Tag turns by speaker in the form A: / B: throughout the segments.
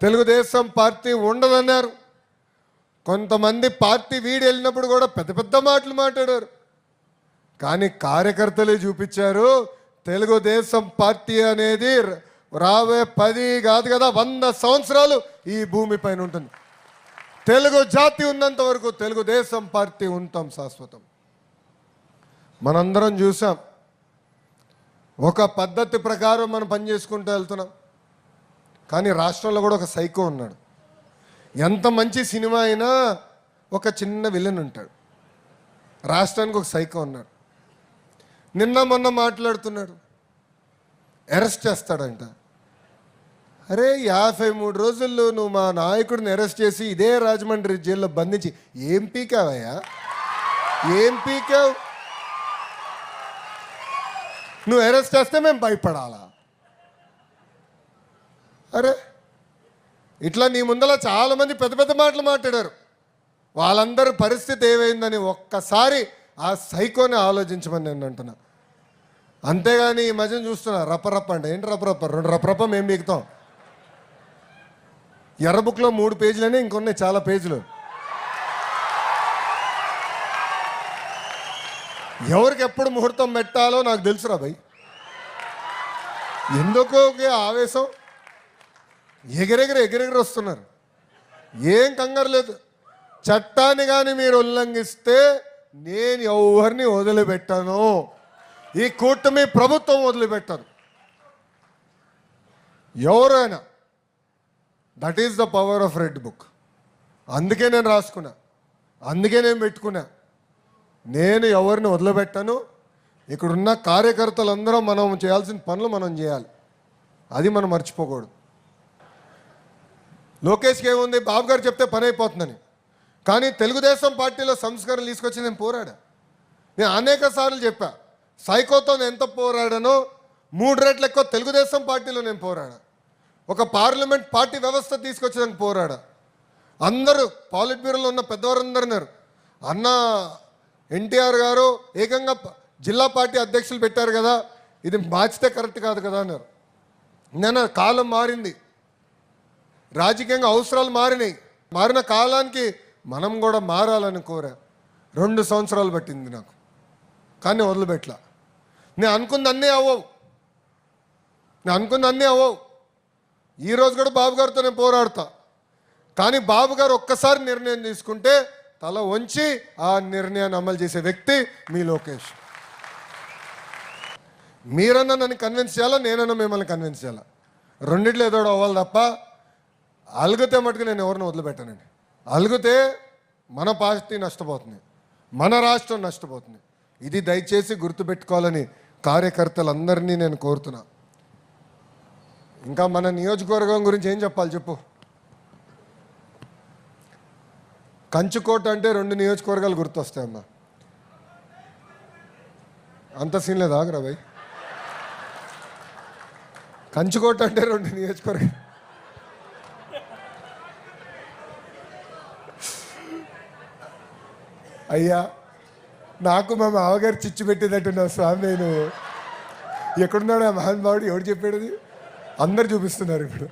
A: Telugu Desam party ఉండదన్నారు. కొంతమంది party వీడి వెళ్ళినప్పుడు కూడా పెద్ద పెద్ద మాటలు మాట్లాడారు. కానీ కార్యకర్తలే చూపించారు తెలుగుదేశం పార్టీ అనేది రాబోయే 10 కాదు కదా 100 సంవత్సరాలు ఈ భూమి పైన ఉంటుంది. తెలుగు జాతి ఉన్నంత వరకు తెలుగుదేశం పార్టీ ఉంటాం శాశ్వతం. మనందరం చూసాం, ఒక పద్ధతి ప్రకారం మనం పనిచేసుకుంటూ వెళ్తున్నాం. కానీ రాష్ట్రంలో కూడా ఒక సైకో ఉన్నాడు. ఎంత మంచి సినిమా అయినా ఒక చిన్న విలన్ ఉంటాడు. రాష్ట్రానికి ఒక సైకో ఉన్నాడు. నిన్న మొన్న మాట్లాడుతున్నాడు, అరెస్ట్ చేస్తాడంట. అరే 53 రోజుల్లో నువ్వు మా నాయకుడిని అరెస్ట్ చేసి ఇదే రాజమండ్రి జైల్లో బంధించి ఏం పీకావయ్యా? ఏం పీకావు? నువ్వు అరెస్ట్ చేస్తే మేము భయపడాలా? అరే ఇట్లా నీ ముందర చాలామంది పెద్ద పెద్ద మాటలు మాట్లాడారు. వాళ్ళందరి పరిస్థితి ఏమైందని ఒక్కసారి ఆ సైకోని ఆలోచించమని నేను అంటున్నా. అంతేగాని ఈ మధ్యన చూస్తున్నా రప్పరప్ప అంటే ఏంటి రప్పరప్ప? 2 రప్పరప్ప మేము బీగుతాం. ఎర్ర బుక్లో 3 పేజీలని ఇంకొన్నాయి చాలా పేజీలు. ఎవరికి ఎప్పుడు ముహూర్తం పెట్టాలో నాకు తెలుసురా భయ్. ఎందుకో ఆవేశం, ఎగిరెగిరి వస్తున్నారు. ఏం కంగారు లేదు. చట్టాన్ని కానీ మీరు ఉల్లంఘిస్తే నేను ఎవరిని వదిలిపెట్టాను. ఈ కూటమి ప్రభుత్వం వదిలిపెట్టాను. ఎవరైనా. That is the power of red book. అందుకే నేను రాసుకున్నా, అందుకే నేను పెట్టుకున్నా. నేను ఎవరిని వదిలిపెట్టాను. ఇక్కడున్న కార్యకర్తలందరం మనం చేయాల్సిన పనులు మనం చేయాలి. అది మనం మర్చిపోకూడదు. లోకేష్కి ఏముంది, బాబు గారు చెప్తే పని అయిపోతుందని. కానీ తెలుగుదేశం పార్టీలో సంస్కరణలు తీసుకొచ్చి నేను పోరాడా. నేను అనేక సార్లు చెప్పా, సైకోతో నేను ఎంత పోరాడానో 3 రెట్లు ఎక్కువ తెలుగుదేశం పార్టీలో నేను పోరాడా. ఒక పార్లమెంట్ పార్టీ వ్యవస్థ తీసుకొచ్చేదానికి పోరాడా. అందరూ పాలిట్ బ్యూరోలో ఉన్న పెద్దవారందరూ అన్నారు, అన్న ఎన్టీఆర్ గారు ఏకంగా జిల్లా పార్టీ అధ్యక్షులు పెట్టారు కదా, ఇది మార్చితే కరెక్ట్ కాదు కదా అన్నారు. నేను కాలం మారింది, రాజకీయంగా అవసరాలు మారినాయి. మారిన కాలానికి మనం కూడా మారాలని కోరా. 2 సంవత్సరాలు పట్టింది నాకు, కానీ వదిలిపెట్టలా. నేను అనుకుంది అన్నీ అవ్వవు. ఈరోజు కూడా బాబు గారితో నేను పోరాడతా. కానీ బాబు గారు ఒక్కసారి నిర్ణయం తీసుకుంటే తల వంచి ఆ నిర్ణయాన్ని అమలు చేసే వ్యక్తి మీ లోకేష్. మీరన్నా నన్ను కన్విన్స్ చేయాలా, నేనన్నా మిమ్మల్ని కన్విన్స్ చేయాలా. రెండిట్లో ఏదో అవ్వాలి తప్ప అలుగుతే మటుకు నేను ఎవరిని వదిలిపెట్టానండి. అలుగుతే మన పార్టీ నష్టపోతుంది, మన రాష్ట్రం నష్టపోతుంది. ఇది దయచేసి గుర్తుపెట్టుకోవాలని కార్యకర్తలందరినీ నేను కోరుతున్నా. ఇంకా మన నియోజకవర్గం గురించి ఏం చెప్పాలి చెప్పు. కంచుకోట అంటే 2 నియోజకవర్గాలు గుర్తొస్తాయమ్మా. అంత సీన్ లేదా ఆగరా భయ్? కంచుకోట అంటే 2 నియోజకవర్గాలు. అయ్యా నాకు మా మామగారు చిచ్చు పెట్టేటట్టున్నా స్వామి. నేను ఎక్కడున్నాడు ఆ మహానుభావుడు? ఎవడు చెప్పాడు? అందరు చూపిస్తున్నారు. ఇప్పుడు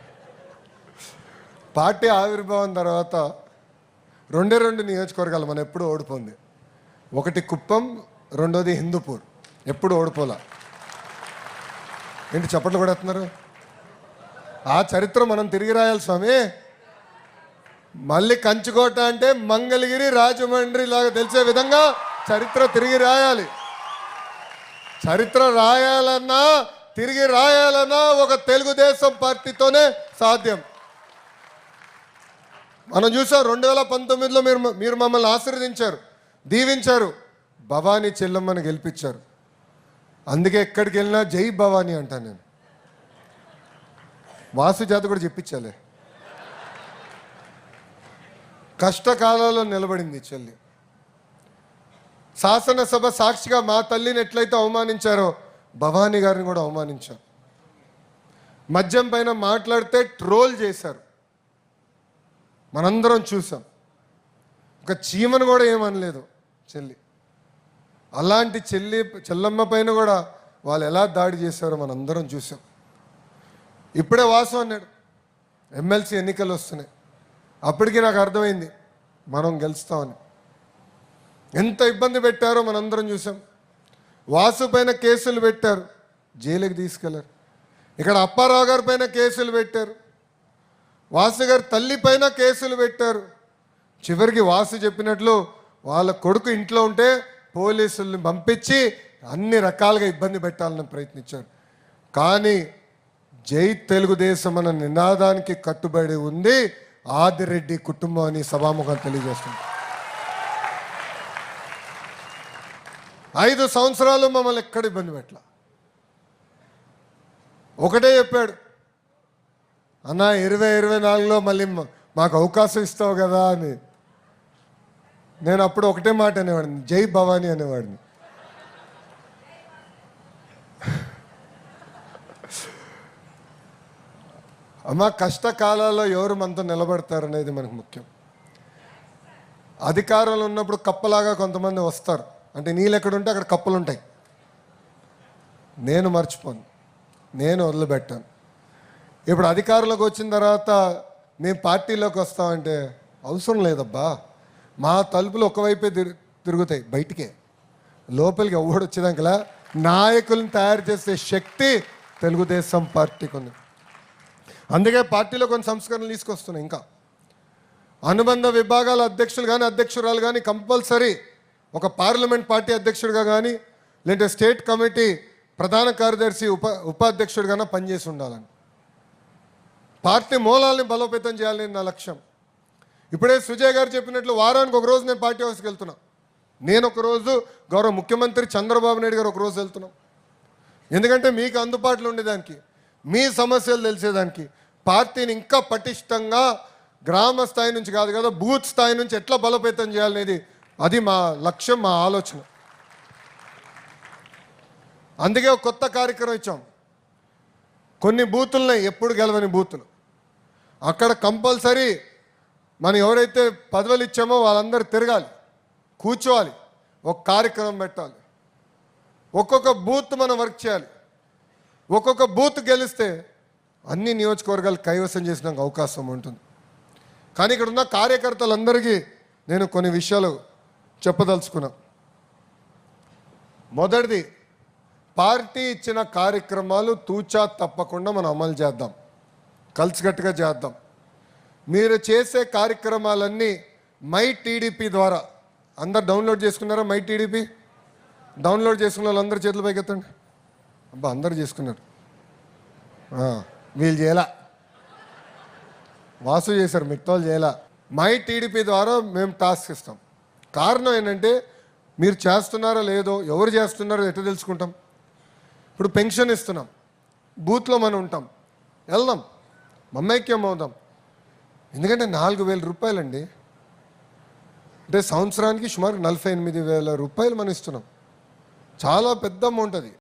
A: పార్టీ ఆవిర్భావం తర్వాత 2 నియోజకవర్గాలు మనం ఎప్పుడు ఓడిపోయింది. ఒకటి కుప్పం, రెండోది హిందూపూర్. ఎప్పుడు ఓడిపోలా. ఏంటి చప్పట్లు కూడా ఎత్తున్నారు? ఆ చరిత్ర మనం తిరిగి రాయాలి స్వామి. మళ్ళీ కంచుకోట అంటే మంగళగిరి, రాజమండ్రి లాగా తెలిసే విధంగా చరిత్ర తిరిగి రాయాలి. చరిత్ర రాయాలన్నా తిరిగి రాయాలన్నా ఒక తెలుగుదేశం పార్టీతోనే సాధ్యం. మనం చూసాం 2019లో మీరు మమ్మల్ని ఆశీర్వదించారు, దీవించారు, భవానీ చెల్లమ్మని గెలిపించారు. అందుకే ఎక్కడికి వెళ్ళినా జై భవానీ అంటాను నేను. వాసు జాతి కూడా చెప్పించాలే. కష్టకాలంలో నిలబడింది చెల్లి. శాసనసభ సాక్షిగా మా తల్లిని ఎట్లయితే అవమానించారో భవానీ గారిని కూడా అవమానించారు. మద్యం పైన మాట్లాడితే ట్రోల్ చేశారు, మనందరం చూసాం. ఒక చీమను కూడా ఏమనలేదు చెల్లి. అలాంటి చెల్లమ్మ పైన కూడా వాళ్ళు ఎలా దాడి చేశారో మనందరం చూసాం. ఇప్పుడే వాసు అన్నాడు, ఎమ్మెల్సీ ఎన్నికలు వస్తున్నాయి. అప్పటికి నాకు అర్థమైంది మనం గెలుస్తామని. ఎంత ఇబ్బంది పెట్టారో మనందరం చూసాం. వాసు పైన కేసులు పెట్టారు, జైలుకి తీసుకెళ్లారు. ఇక్కడ అప్పారావు గారి పైన కేసులు పెట్టారు, వాసు గారి తల్లి పైన కేసులు పెట్టారు. చివరికి వాసు చెప్పినట్లు వాళ్ళ కొడుకు ఇంట్లో ఉంటే పోలీసుల్ని పంపించి అన్ని రకాలుగా ఇబ్బంది పెట్టాలని ప్రయత్నించారు. కానీ జై తెలుగుదేశం అన్న నినాదానికి కట్టుబడి ఉంది ఆదిరెడ్డి కుటుంబం అని సభాముఖం తెలియజేస్తుంది. 5 సంవత్సరాలు మమ్మల్ని ఎక్కడ ఇబ్బంది పెట్టలా. ఒకటే చెప్పాడు, అన్న 2024లో మళ్ళీ మాకు అవకాశం ఇస్తావు కదా అని. నేను అప్పుడు ఒకటే మాట అనేవాడిని, జై భవానీ అనేవాడిని. అమ్మ, కష్టకాలాల్లో ఎవరు మనతో నిలబడతారనేది మనకు ముఖ్యం. అధికారంలో ఉన్నప్పుడు కప్పలాగా కొంతమంది వస్తారు, అంటే నీళ్ళు ఎక్కడుంటే అక్కడ కప్పలు ఉంటాయి. నేను మర్చిపోను, నేను వదిలిపెట్టాను. ఇప్పుడు అధికారంలోకి వచ్చిన తర్వాత మేము పార్టీలోకి వస్తామంటే అవసరం లేదబ్బా. మా తలుపులు ఒకవైపే తిరుగుతాయి, బయటికే. లోపలికి ఎవడు వచ్చేదాకలా నాయకులను తయారు చేసే శక్తి తెలుగుదేశం పార్టీకి ఉంది. అందుకే పార్టీలో కొన్ని సంస్కరణలు తీసుకొస్తున్నాయి. ఇంకా అనుబంధ విభాగాల అధ్యక్షులు కానీ అధ్యక్షురాలు కానీ కంపల్సరీ ఒక పార్లమెంట్ పార్టీ అధ్యక్షుడిగా కానీ లేదంటే స్టేట్ కమిటీ ప్రధాన కార్యదర్శి ఉపాధ్యక్షుడిగానే పనిచేసి ఉండాలని, పార్టీ మూలాల్ని బలోపేతం చేయాలని నా లక్ష్యం. ఇప్పుడే సుజయ్ గారు చెప్పినట్లు వారానికి ఒక రోజు నేను పార్టీ హౌస్కి వెళ్తున్నా. నేను ఒకరోజు గౌరవ ముఖ్యమంత్రి చంద్రబాబు నాయుడు గారు ఒకరోజు వెళ్తున్నాం. ఎందుకంటే మీకు అందుబాటులో ఉండేదానికి, మీ సమస్యలు తెలిసేదానికి, పార్టీని ఇంకా పటిష్టంగా గ్రామ స్థాయి నుంచి కాదు కదా బూత్ స్థాయి నుంచి ఎట్లా బలోపేతం చేయాలనేది అది మా లక్ష్యం, మా ఆలోచన. అందుకే ఒక కొత్త కార్యక్రమం ఇచ్చాం. కొన్ని బూతులున్నాయి ఎప్పుడు గెలవని బూతులు, అక్కడ కంపల్సరీ మనం ఎవరైతే పదవులు ఇచ్చామో వాళ్ళందరూ తిరగాలి, కూర్చోవాలి, ఒక కార్యక్రమం పెట్టాలి. ఒక్కొక్క బూత్ మనం వర్క్ చేయాలి. ఒక్కొక్క బూత్ గెలిస్తే అన్ని నియోజకవర్గాలు కైవసం చేసిన అవకాశం ఉంటుంది. కానీ ఇక్కడ ఉన్న కార్యకర్తలందరికీ నేను కొన్ని విషయాలు చెప్పదలుచుకున్నా. మొదటిది, పార్టీ ఇచ్చిన కార్యక్రమాలు తూచా తప్పకుండా మనం అమలు చేద్దాం, కలిసికట్టుగా చేద్దాం. మీరు చేసే కార్యక్రమాలన్నీ మై టీడీపీ ద్వారా అందరు డౌన్లోడ్ చేసుకున్నారా? మై టీడీపీ డౌన్లోడ్ చేసుకున్న వాళ్ళందరూ చేతులు పైకి ఎత్తండి. అబ్బా, అందరు చేసుకున్నారు. వీళ్ళు చేయాల, వాసు చేశారు, మిగతా వాళ్ళు చేయాల. మై టీడీపీ ద్వారా మేము టాస్క్ ఇస్తాం. కారణం ఏంటంటే మీరు చేస్తున్నారో లేదో, ఎవరు చేస్తున్నారో ఎట్లా తెలుసుకుంటాం? ఇప్పుడు పెన్షన్ ఇస్తున్నాం, బూత్లో మనం ఉంటాం, వెళ్దాం, మమైక్యం అవుదాం. ఎందుకంటే 4,000 రూపాయలండి, అంటే సంవత్సరానికి సుమారు 48,000 రూపాయలు మనం ఇస్తున్నాం. చాలా పెద్ద అమౌంట్ అది.